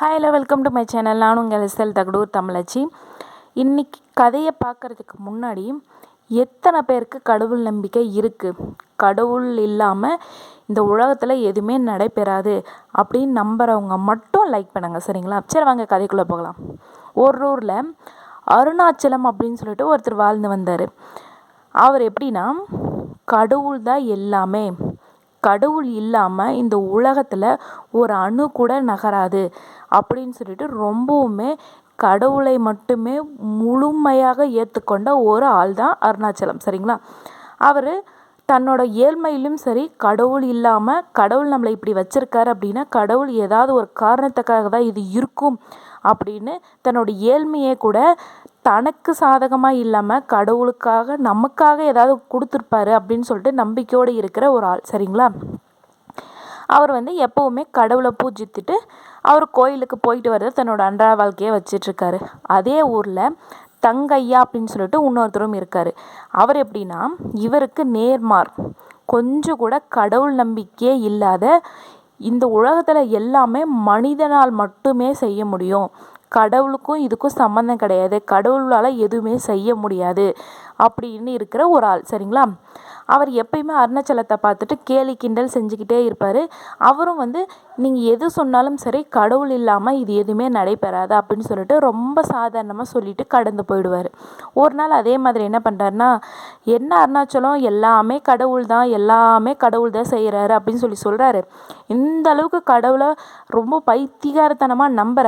Hi hello welcome to my channel. நான் உங்கள் SL Thagadur தமிழச்சி. இன்றைக்கி கதையை பார்க்குறதுக்கு முன்னாடி எத்தனை பேருக்கு கடவுள் நம்பிக்கை இருக்குது, கடவுள் இல்லாமல் இந்த உலகத்தில் எதுவுமே நடைபெறாது அப்படின்னு நம்புகிறவங்க மட்டும் லைக் பண்ணுங்கள், சரிங்களா? சரி வாங்க கதைக்குள்ளே போகலாம். ஒரு ஊரில் அருணாச்சலம் அப்படின்னு சொல்லிட்டு ஒருத்தர் வாழ்ந்து வந்தார். அவர் எப்படின்னா, கடவுள் தான் எல்லாமே, கடவுள் இல்லாமல் இந்த உலகத்தில் ஒரு அணு கூட நகராது அப்படின்னு சொல்லிட்டு ரொம்பவுமே கடவுளை மட்டுமே முழுமையாக ஏற்றுக்கொண்ட ஒரு ஆள் தான் அருணாச்சலம், சரிங்களா? அவர் தன்னோட ஏழ்மையிலும் சரி, கடவுள் இல்லாமல் கடவுள் நம்மளை இப்படி வச்சிருக்காரு அப்படின்னா கடவுள் ஏதாவது ஒரு காரணத்துக்காக தான் இது இருக்கும் அப்படின்னு தன்னோட ஏழ்மையை கூட தனக்கு சாதகமாக இல்லாமல் கடவுளுக்காக நமக்காக ஏதாவது கொடுத்துருப்பாரு அப்படின்னு சொல்லிட்டு நம்பிக்கையோடு இருக்கிற ஒரு ஆள், சரிங்களா? அவர் எப்போவுமே கடவுளை பூஜித்துட்டு அவர் கோயிலுக்கு போயிட்டு வர்றது தன்னோட அன்றாட வாழ்க்கையை வச்சிட்ருக்காரு. அதே ஊரில் தங்கையா அப்படின்னு சொல்லிட்டு இன்னொருத்தரும் இருக்கார். அவர் எப்படின்னா, இவருக்கு நேர்மார், கொஞ்சம் கூட கடவுள் நம்பிக்கையே இல்லாத, இந்த உலகத்தில் எல்லாமே மனிதனால் மட்டுமே செய்ய முடியும், கடவுளுக்கும் இதுக்கும் சம்மந்தம் கிடையாது, கடவுளால் எதுவுமே செய்ய முடியாது அப்படின்னு இருக்கிற ஒரு ஆள், சரிங்களா? அவர் எப்பயுமே அருணாச்சலத்தை பார்த்துட்டு கேலி கிண்டல் செஞ்சுக்கிட்டே இருப்பார். அவரும் நீங்கள் எது சொன்னாலும் சரி, கடவுள் இல்லாமல் இது எதுவுமே நடைபெறாது அப்படின்னு சொல்லிட்டு ரொம்ப சாதாரணமாக சொல்லிட்டு கடந்து போயிடுவார். ஒரு நாள் அதே மாதிரி என்ன பண்ணுறாருன்னா, என்ன அருணாச்சலம் எல்லாமே கடவுள் தான், எல்லாமே கடவுள் தான் செய்கிறாரு அப்படின்னு சொல்கிறாரு. இந்த அளவுக்கு கடவுளை ரொம்ப பைத்தியகாரத்தனமாக நம்புகிற,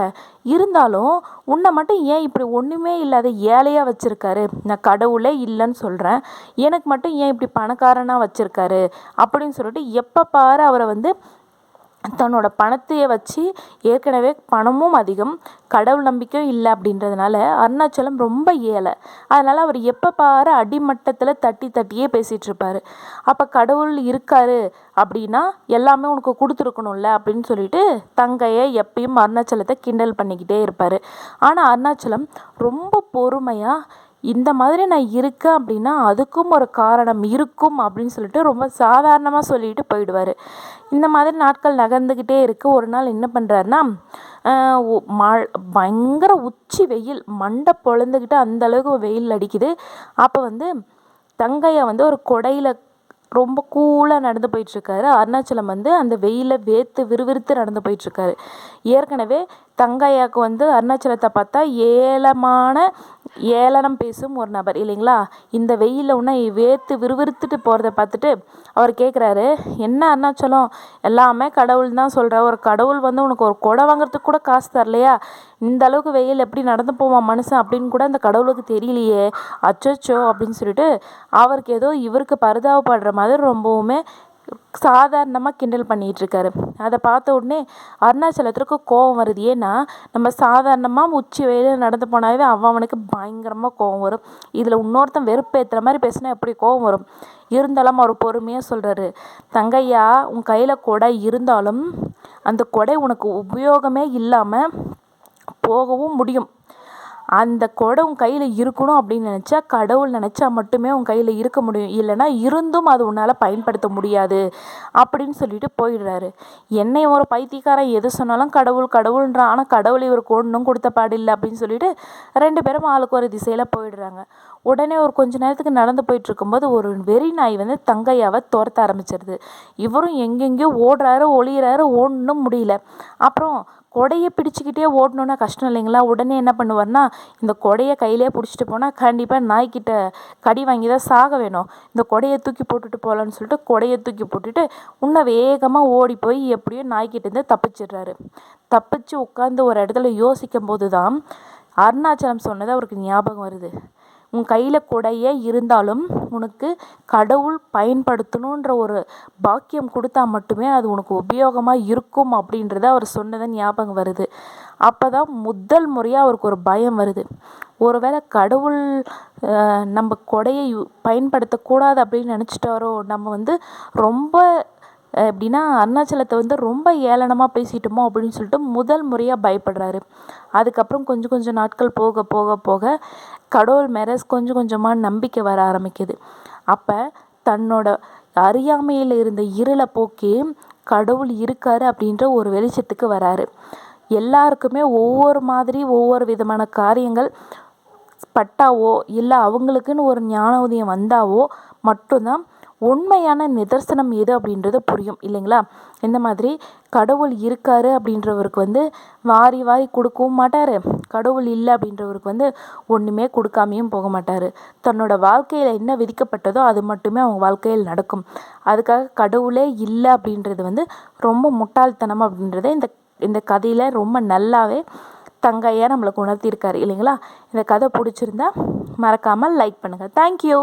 இருந்தாலும் உன்னை மட்டும் ஏன் இப்படி ஒன்றுமே இல்லாத ஏழையாக வச்சுருக்காரு, நான் கடவுளே இல்லைன்னு சொல்கிறேன், எனக்கு மட்டும் ஏன் இப்படி பணக்காரனாக வச்சுருக்காரு அப்படின்னு சொல்லிட்டு எப்போ பாரு அவரை தன்னோட பணத்தையே வச்சு, ஏற்கனவே பணமும் அதிகம், கடவுள் நம்பிக்கையும் இல்லை அப்படின்றதுனால அருணாச்சலம் ரொம்ப ஏழை. அதனால் அவர் எப்போ பாரு அடிமட்டத்தில் தட்டியே பேசிகிட்ருப்பார். அப்போ கடவுள் இருக்காரு அப்படின்னா எல்லாமே உனக்கு கொடுத்துருக்கணும்ல அப்படின்னு சொல்லிட்டு தங்கையை எப்பயும் அருணாச்சலத்தை கிண்டல் பண்ணிக்கிட்டே இருப்பார். ஆனால் அருணாச்சலம் ரொம்ப பொறுமையாக, இந்த மாதிரி நான் இருக்கேன் அப்படின்னா அதுக்கும் ஒரு காரணம் இருக்கும் அப்படின்னு சொல்லிட்டு ரொம்ப சாதாரணமாக சொல்லிட்டு போயிடுவார். இந்த மாதிரி நாட்கள் நகர்ந்துக்கிட்டே இருக்குது. ஒரு நாள் என்ன பண்ணுறாருன்னா, பயங்கர உச்சி வெயில், மண்டை பொழந்துக்கிட்டு அந்த அளவுக்கு வெயில் அடிக்குது. அப்போ தங்கையை ஒரு கொடையில் ரொம்ப கூலாக நடந்து போயிட்டுருக்காரு. அருணாச்சலம் அந்த வெயிலில் வேர்த்து விறுவிறுத்து நடந்து போயிட்டுருக்காரு. ஏற்கனவே தங்கையாவுக்கு அருணாச்சலத்தை பார்த்தா ஏளனம் பேசும் ஒரு நபர் இல்லைங்களா? இந்த வெயிலில் உன்னை வேர்த்து விறுவிறுத்துட்டு போகிறத பார்த்துட்டு அவர் கேட்குறாரு, என்ன அருணாச்சலம், எல்லாமே கடவுள் தான் சொல்கிற, ஒரு கடவுள் உனக்கு ஒரு கொடை வாங்குறதுக்கு கூட காசு தரலையா, இந்த அளவுக்கு வெயில் எப்படி நடந்து போவான் மனுஷன் அப்படின்னு கூட அந்த கடவுளுக்கு தெரியலையே, அச்சோ அப்படின்னு சொல்லிட்டு அவருக்கு ஏதோ இவருக்கு பரிதாபப்படுற மாதிரி ரொம்பவுமே சாதாரணமாக கிண்டல் பண்ணிகிட்ருக்காரு. அதை பார்த்த உடனே அருணாச்சலத்திற்கு கோபம் வருது. ஏன்னா நம்ம சாதாரணமாக உச்சி வெயிலில் நடந்து போனாவே அவனுக்கு பயங்கரமாக கோபம் வரும். இதில் இன்னொருத்தன் வெறுப்பேற்றுற மாதிரி பேசினா எப்படி கோபம் வரும்? இருந்தாலும் அவர் பொறுமையாக சொல்கிறாரு, தங்கையா, உன் கையில் கொடை இருந்தாலும் அந்த கொடை உனக்கு உபயோகமே இல்லாமல் போகவும் முடியும். அந்த கொடை உன் கையில் இருக்கணும் அப்படின்னு நினச்சா, கடவுள் நினச்சா மட்டுமே உன் கையில் இருக்க முடியும், இல்லைனா இருந்தும் அது உன்னால் பயன்படுத்த முடியாது அப்படின்னு சொல்லிட்டு போயிடுறாரு. என்னை ஒரு பைத்தியக்காரன் எது சொன்னாலும் கடவுள்ன்றான், ஆனால் கடவுள் இவருக்கு ஒன்றும் கொடுத்த பாடில்லை அப்படின்னு சொல்லிட்டு 2 பேரும் ஆளுக்கு ஒரு திசையில் போயிடுறாங்க. உடனே ஒரு கொஞ்ச நேரத்துக்கு நடந்து போயிட்டுருக்கும்போது ஒரு வெறி நாய் தங்கையாவை துரத்த ஆரம்பிச்சிருது. இவரும் எங்கெங்கேயோ ஓடுறாரு, ஒளியிறாரு, ஒன்றும் முடியல. அப்புறம் கொடையை பிடிச்சிக்கிட்டே ஓடணுன்னா கஷ்டம் இல்லைங்களா? உடனே என்ன பண்ணுவார்னா, இந்த கொடையை கையிலே பிடிச்சிட்டு போனால் கண்டிப்பாக நாய்க்கிட்ட கடி வாங்கி தான் சாக வேணும், இந்த கொடையை தூக்கி போட்டுட்டு போகலான்னு சொல்லிட்டு கொடையை தூக்கி போட்டுட்டு இன்னும் வேகமாக ஓடி போய் எப்படியோ நாய்க்கிட்டேருந்து தப்பிச்சிடுறாரு. தப்பிச்சு உட்காந்து ஒரு இடத்துல யோசிக்கும் போது தான் அருணாச்சலம் சொன்னது அவருக்கு ஞாபகம் வருது. உன் கையில் கொடையே இருந்தாலும் உனக்கு கடவுள் பயன்படுத்தணுன்ற ஒரு பாக்கியம் கொடுத்தா மட்டுமே அது உனக்கு உபயோகமாக இருக்கும் அப்படின்றத அவர் சொன்னதை ஞாபகம் வருது. அப்போ தான் முதல் முறையாக அவருக்கு ஒரு பயம் வருது. ஒருவேளை கடவுள் நம்ம கொடையை பயன்படுத்தக்கூடாது அப்படின்னு நினச்சிட்டாரோ, நம்ம ரொம்ப எப்படின்னா அருணாச்சலத்தை ரொம்ப ஏளனமாக பேசிட்டோமோ அப்படின்னு சொல்லிட்டு முதல் முறையாக பயப்படுறாரு. அதுக்கப்புறம் கொஞ்சம் நாட்கள் போக போக போக கடவுள் மேலே கொஞ்சம் கொஞ்சமாக நம்பிக்கை வர ஆரம்பிக்குது. அப்போ தன்னோட அறியாமையில் இருந்த இருளை போக்கி கடவுள் இருக்காரு அப்படின்ற ஒரு வெளிச்சத்துக்கு வராரு. எல்லாருக்குமே ஒவ்வொரு மாதிரி ஒவ்வொரு விதமான காரியங்கள் பட்டாவோ இல்லை அவங்களுக்குன்னு ஒரு ஞான உதயம் வந்தாவோ மட்டும்தான் உண்மையான நிதர்சனம் எது அப்படின்றது புரியும் இல்லைங்களா. இந்த மாதிரி கடவுள் இருக்காரு அப்படின்றவருக்கு வாரி வாரி கொடுக்கவும் மாட்டார், கடவுள் இல்லை அப்படின்றவருக்கு ஒன்றுமே கொடுக்காமையும் போக மாட்டார். தன்னோட வாழ்க்கையில் என்ன விதிக்கப்பட்டதோ அது மட்டுமே அவங்க வாழ்க்கையில் நடக்கும். அதுக்காக கடவுளே இல்லை அப்படின்றது ரொம்ப முட்டாள்தனம் அப்படின்றத இந்த இந்த கதையில் ரொம்ப நல்லாவே தங்கையா நம்மளுக்கு உணர்த்தியிருக்காரு இல்லைங்களா. இந்த கதை பிடிச்சிருந்தா மறக்காமல் லைக் பண்ணுங்கள். தேங்க்யூ.